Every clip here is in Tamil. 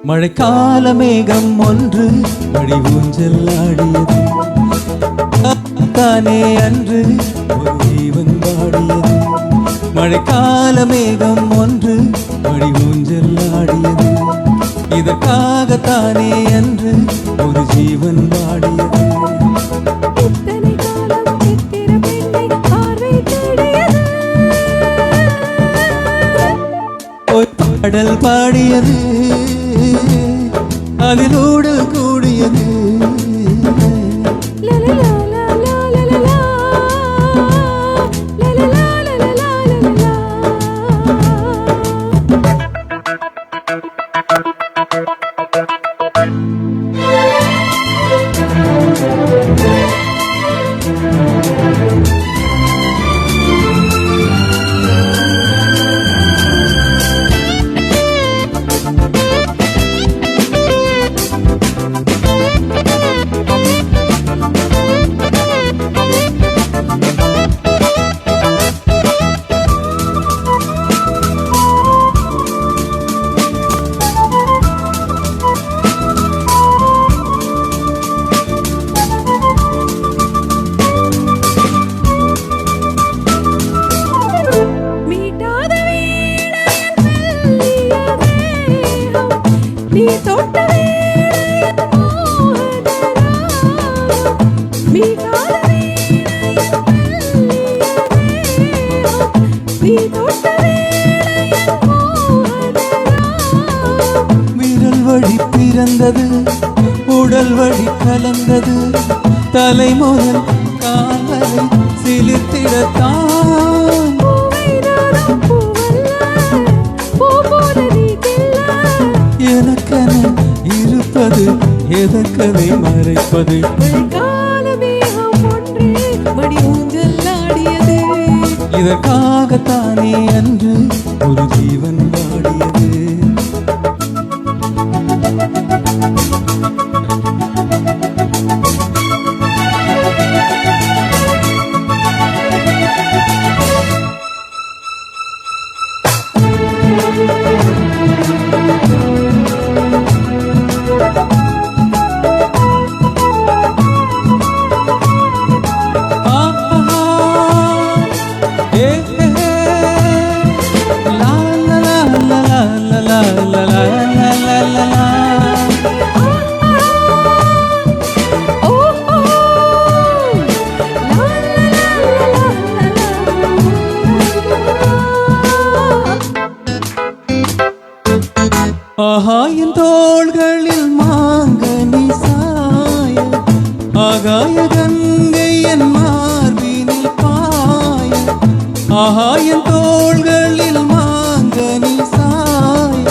மழைக்கால மேகம் ஒன்று மழை ஊஞ்சல் ஆடியது தானே அன்று ஒரு ஜீவன் பாடியது. மழைக்கால மேகம் ஒன்று மழை ஊஞ்சல் ஆடியது இதற்காகத்தானே அன்று ஒரு ஜீவன் பாடியது. பாடல் பாடியது அதில் ஊடல் கூடியது. விரல் வழி பிறந்தது உடல் வழி கலந்தது தலை முதல் கால் வரை சிலிர்த்திடத்தான். எனக்கென இருப்பது எதற்கதை மறைப்பது. இதற்காகத்தானே அன்று ஒரு ஜீவன் பாடியது. ஆகாயின் தோள்களில் மாங்கனி சாய ஆகாய கங்கை என் மார்பினில் பாய. ஆகாயின் தோள்களில் மாங்கனி சாய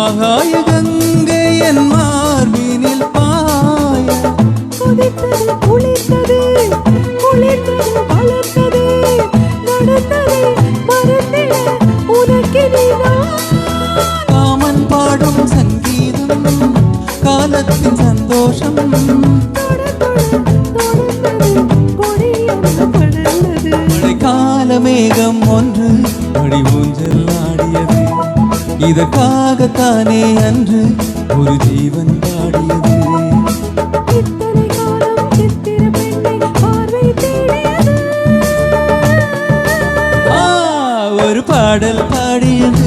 ஆகாய கங்கை என் மார்பினில் பாய. குதித்தது குளித்தது குளித்தது வளர்த்தது நடந்தது மறந்திட உனக்கினான். பாடும் சங்கீதம் காலத்தின் சந்தோஷம் மழைக்கால மேகம் ஒன்று மழை ஊஞ்சல் ஆடியது இதற்காகத்தானே அன்று ஒரு ஜீவன் பாடியது. ஒரு பாடல் பாடியது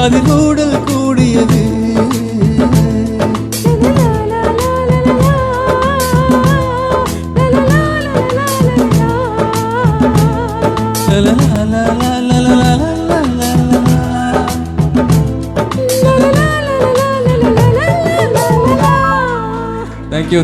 அதில் ஊடல் கூடியது. Thank you.